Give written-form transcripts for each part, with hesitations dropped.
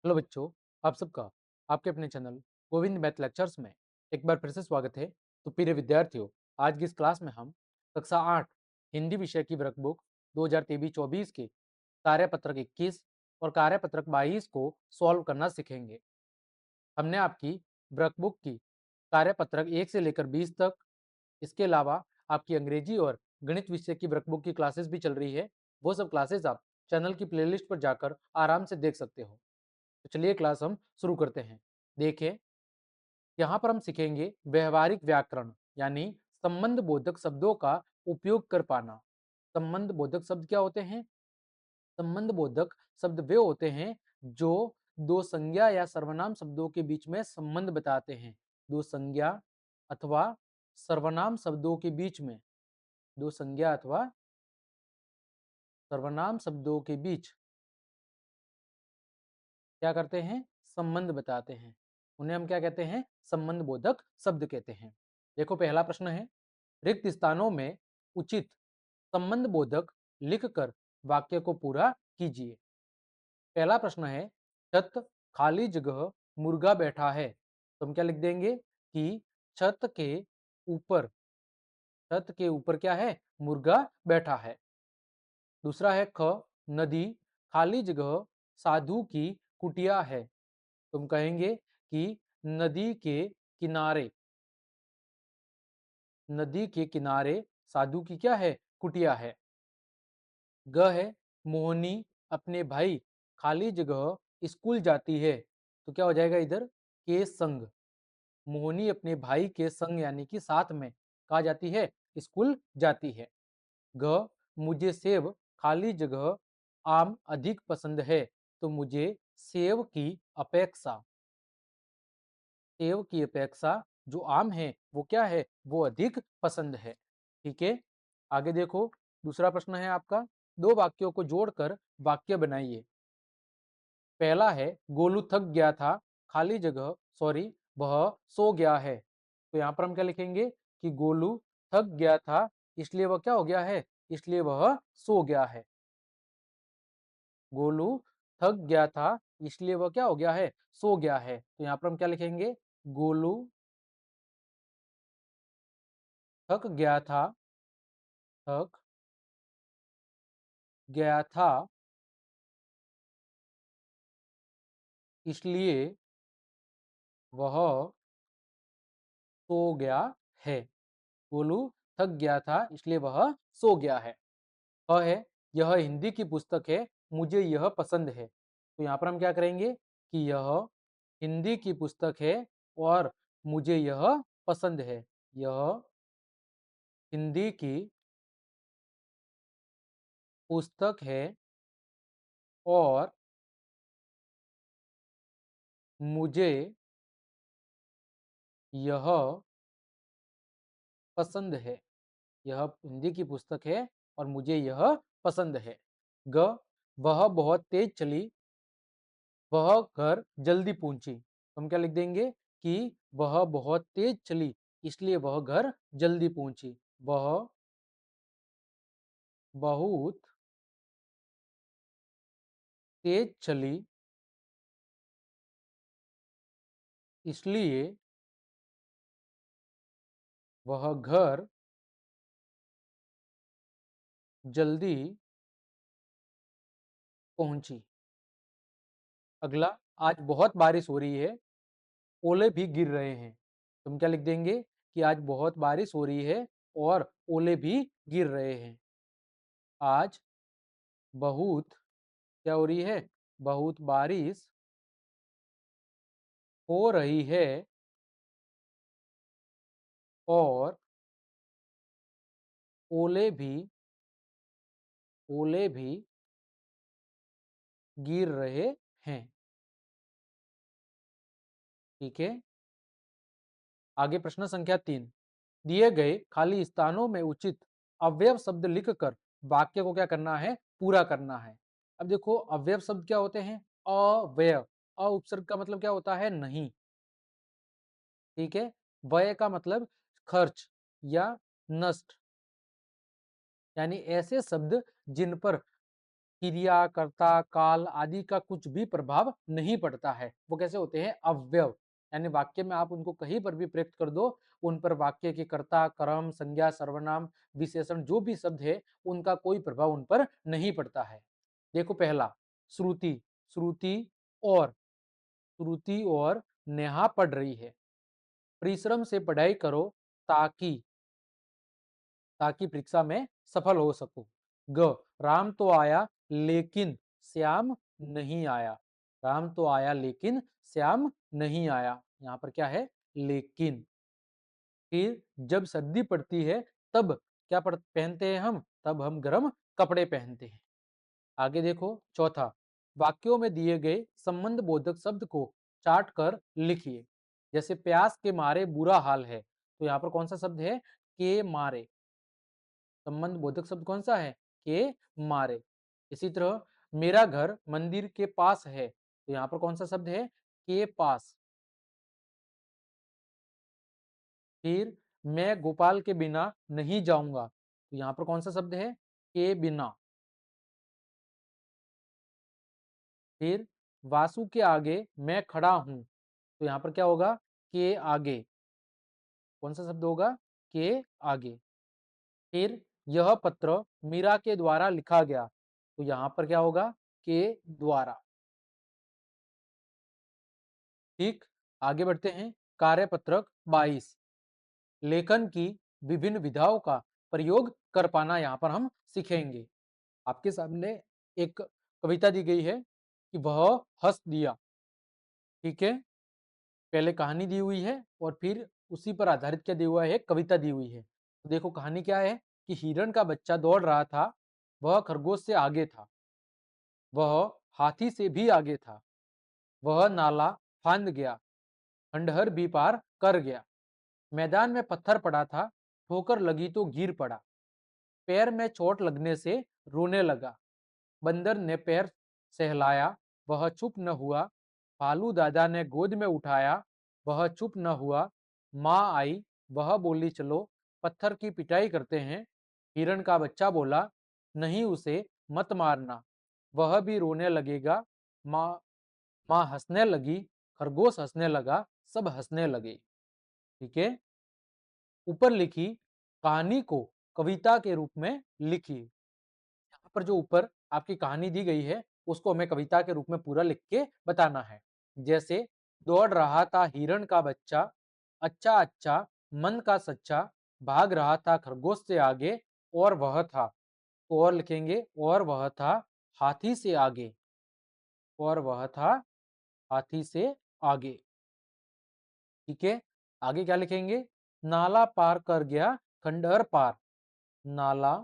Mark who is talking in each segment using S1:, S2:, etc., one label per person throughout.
S1: Hello बच्चों, आप सबका आपके अपने चैनल गोविंद मैथ लेक्चर्स में एक बार फिर से स्वागत है। तो प्रिय विद्यार्थियों, आज की इस क्लास में हम कक्षा 8 हिंदी विषय की वर्कबुक 2023-24 के कार्यपत्रक 21 और कार्यपत्रक 22 को सॉल्व करना सीखेंगे। हमने आपकी वर्कबुक की कार्यपत्रक 1 से लेकर 20 तक, इसके अलावा आपकी अंग्रेजी और गणित विषय की वर्कबुक की क्लासेस भी चल रही है। वो सब क्लासेस आप चैनल की प्लेलिस्ट पर जाकर आराम से देख सकते हो। तो चलिए क्लास हम शुरू करते हैं। देखिए, यहाँ पर हम सीखेंगे व्यवहारिक व्याकरण, यानी संबंध बोधक शब्दों का उपयोग कर पाना। संबंध बोधक शब्द क्या होते हैं? संबंध बोधक शब्द वे होते हैं जो दो संज्ञा या सर्वनाम शब्दों के बीच में संबंध बताते हैं। दो संज्ञा अथवा सर्वनाम शब्दों के बीच में, दो संज्ञा अथवा सर्वनाम शब्दों के बीच क्या करते हैं? संबंध बताते हैं। उन्हें हम क्या कहते हैं? संबंध बोधक शब्द कहते हैं। देखो, पहला प्रश्न है, रिक्त स्थानों में उचित संबंध बोधक लिखकर वाक्य को पूरा कीजिए। पहला प्रश्न है, छत खाली जगह मुर्गा बैठा है। तो हम क्या लिख देंगे कि छत के ऊपर, छत के ऊपर क्या है? मुर्गा बैठा है। दूसरा है, ख नदी खाली जगह साधु की कुटिया है। तुम कहेंगे कि नदी के किनारे, नदी के किनारे साधु की क्या है? कुटिया है। ग है, मोहनी अपने भाई खाली जगह स्कूल जाती है। तो क्या हो जाएगा इधर? के संग। मोहनी अपने भाई के संग यानी कि साथ में कहा जाती है? स्कूल जाती है। ग मुझे सेब खाली जगह आम अधिक पसंद है। तो मुझे सेब की अपेक्षा, सेब की अपेक्षा जो आम है वो क्या है? वो अधिक पसंद है। ठीक है, आगे देखो, दूसरा प्रश्न है आपका, दो वाक्यों को जोड़कर वाक्य बनाइए। पहला है, गोलू थक गया था, खाली जगह सॉरी वह सो गया है। तो यहाँ पर हम क्या लिखेंगे कि गोलू थक गया था, इसलिए वह क्या हो गया है? इसलिए वह सो गया है। गोलू थक गया था, इसलिए वह क्या हो गया है? सो गया है। तो यहाँ पर हम क्या लिखेंगे? गोलू थक गया था, थक गया था, इसलिए वह सो गया है। गोलू थक गया था, इसलिए वह सो गया है। है, यह हिंदी की पुस्तक है, मुझे यह पसंद है। तो यहाँ पर हम क्या करेंगे कि यह हिंदी की पुस्तक है और मुझे यह पसंद है। यह हिंदी की पुस्तक है और मुझे यह पसंद है। यह हिंदी की पुस्तक है और मुझे यह पसंद है। ग वह बहुत तेज चली, वह घर जल्दी पहुंची। तो हम क्या लिख देंगे कि वह बहुत तेज चली, इसलिए वह घर जल्दी पहुंची। वह बहुत तेज चली, इसलिए वह घर जल्दी पहुंची। अगला, आज बहुत बारिश हो रही है, ओले भी गिर रहे हैं। तुम क्या लिख देंगे कि आज बहुत बारिश हो रही है और ओले भी गिर रहे हैं। आज बहुत क्या हो रही है? बहुत बारिश हो रही है और ओले भी, ओले भी गिर रहे हैं। ठीक है, आगे प्रश्न संख्या 3, दिए गए खाली स्थानों में उचित अवयव शब्द लिखकर वाक्य को क्या करना है? पूरा करना है। अब देखो, अवयव शब्द क्या होते हैं? अवयव, अ उपसर्ग का मतलब क्या होता है? नहीं। ठीक है, व्यय का मतलब खर्च या नष्ट, यानी ऐसे शब्द जिन पर क्रिया, कर्ता, काल आदि का कुछ भी प्रभाव नहीं पड़ता है। वो कैसे होते हैं? अव्यव। यानी वाक्य में आप उनको कहीं पर भी प्रयुक्त कर दो, उन पर वाक्य के कर्ता, कर्म, संज्ञा, सर्वनाम, विशेषण जो भी शब्द है, उनका कोई प्रभाव उन पर नहीं पड़ता है। देखो पहला, श्रुति। श्रुति और श्रुति और नेहा पढ़ रही है। परिश्रम से पढ़ाई करो ताकि ताकि परीक्षा में सफल हो सकूं। ग, राम तो आया लेकिन श्याम नहीं आया। राम तो आया लेकिन श्याम नहीं आया। यहाँ पर क्या है? लेकिन। फिर जब सर्दी पड़ती है तब क्या पहनते हैं हम? तब हम गर्म कपड़े पहनते हैं। आगे देखो चौथा, वाक्यों में दिए गए संबंध बोधक शब्द को चाट कर लिखिए। जैसे प्यास के मारे बुरा हाल है, तो यहाँ पर कौन सा शब्द है? के मारे। संबंध बोधक शब्द कौन सा है? के मारे। इसी तरह मेरा घर मंदिर के पास है, तो यहाँ पर कौन सा शब्द है? के पास। फिर मैं गोपाल के बिना नहीं जाऊंगा, तो यहाँ पर कौन सा शब्द है? के बिना। फिर वासु के आगे मैं खड़ा हूं, तो यहाँ पर क्या होगा? के आगे। कौन सा शब्द होगा? के आगे। फिर यह पत्र मीरा के द्वारा लिखा गया, तो यहाँ पर क्या होगा? के द्वारा। ठीक, आगे बढ़ते हैं। कार्यपत्रक 22, लेखन की विभिन्न विधाओं का प्रयोग कर पाना यहाँ पर हम सीखेंगे। आपके सामने एक कविता दी गई है कि वह हंस दिया। ठीक है, पहले कहानी दी हुई है और फिर उसी पर आधारित क्या दिया हुआ है? कविता दी हुई है। तो देखो कहानी क्या है कि हिरण का बच्चा दौड़ रहा था, वह खरगोश से आगे था, वह हाथी से भी आगे था, वह नाला फांद गया, खंडहर भी पार कर गया। मैदान में पत्थर पड़ा था, ठोकर लगी तो गिर पड़ा, पैर में चोट लगने से रोने लगा। बंदर ने पैर सहलाया, वह चुप न हुआ। भालू दादा ने गोद में उठाया, वह चुप न हुआ। माँ आई, वह बोली चलो पत्थर की पिटाई करते हैं। हिरण का बच्चा बोला नहीं, उसे मत मारना, वह भी रोने लगेगा। माँ माँ हंसने लगी, खरगोश हंसने लगा, सब हंसने लगे। ठीक है, ऊपर लिखी कहानी को कविता के रूप में लिखिए। यहाँ पर जो ऊपर आपकी कहानी दी गई है, उसको हमें कविता के रूप में पूरा लिख के बताना है। जैसे दौड़ रहा था हिरण का बच्चा, अच्छा अच्छा मन का सच्चा, भाग रहा था खरगोश से आगे, और वह था। और लिखेंगे और वह था हाथी से आगे, और वह था हाथी से आगे। ठीक है, आगे क्या लिखेंगे? नाला पार कर गया खंडहर पार। नाला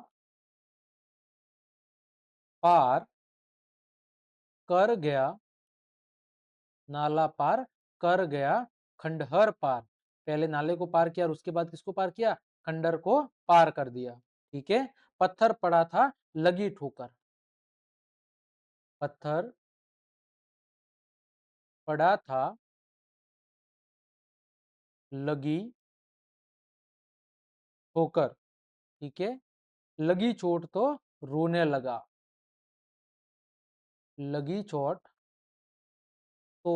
S1: पार कर गया, नाला पार कर गया खंडहर पार। पहले नाले को पार किया और उसके बाद किसको पार किया? खंडहर को पार कर दिया। ठीक है, पत्थर पड़ा था लगी ठोकर। पत्थर पड़ा था लगी ठोकर। ठीक है, लगी चोट तो रोने लगा। लगी चोट तो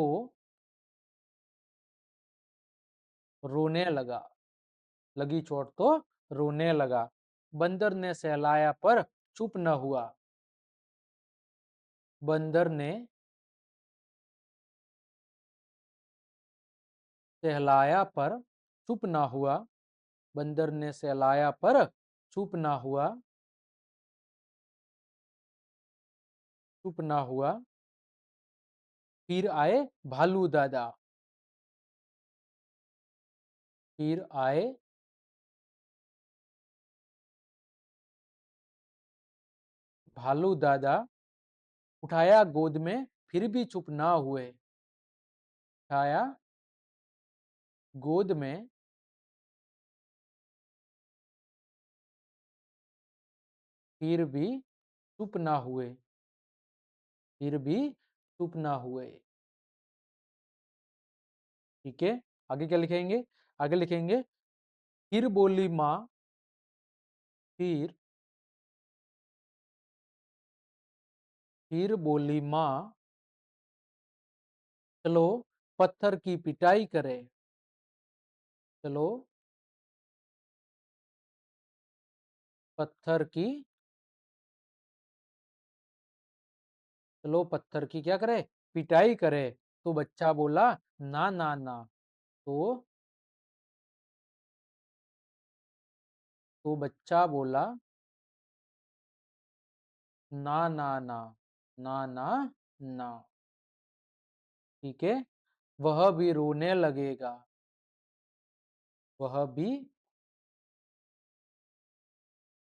S1: रोने लगा। लगी चोट तो रोने लगा। बंदर ने सहलाया पर चुप न हुआ। बंदर ने सहलाया पर चुप ना हुआ। बंदर ने सहलाया पर चुप ना हुआ। चुप ना हुआ। फिर आए भालू दादा। फिर आए भालू दादा, उठाया गोद में फिर भी चुप ना हुए। उठाया गोद में फिर भी चुप ना हुए। फिर भी चुप ना हुए। ठीक है, आगे क्या लिखेंगे? आगे लिखेंगे फिर बोली माँ। फिर फिर बोली माँ, चलो पत्थर की पिटाई करे। चलो पत्थर की चलो पत्थर की क्या करे, पिटाई करे। तो बच्चा बोला, ना ना ना। तो तो बच्चा बोला, ना ना ना, ना ना ना। ठीक है, वह भी रोने लगेगा। वह भी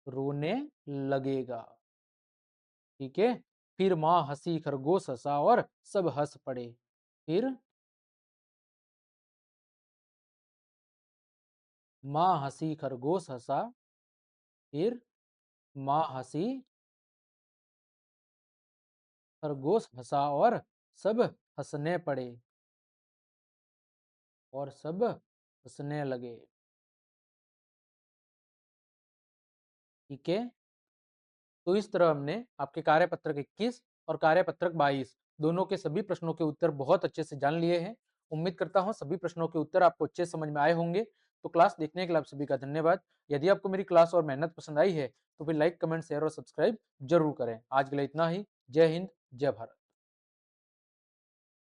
S1: रोने लगेगा। ठीक है, फिर माँ हंसी, खरगोश हंसा और सब हंस पड़े। फिर माँ हंसी, खरगोश हंसा। फिर माँ हंसी, खरगोश हंसा और सब हंसने पड़े। और सब हंसने लगे। ठीक है, तो इस तरह हमने आपके कार्यपत्रक 21 और कार्यपत्रक 22 दोनों के सभी प्रश्नों के उत्तर बहुत अच्छे से जान लिए हैं। उम्मीद करता हूं सभी प्रश्नों के उत्तर आपको अच्छे समझ में आए होंगे। तो क्लास देखने के लिए आप सभी का धन्यवाद। यदि आपको मेरी क्लास और मेहनत पसंद आई है तो फिर लाइक, कमेंट, शेयर और सब्सक्राइब जरूर करें। आज के लिए इतना ही। जय हिंद, जय भारत।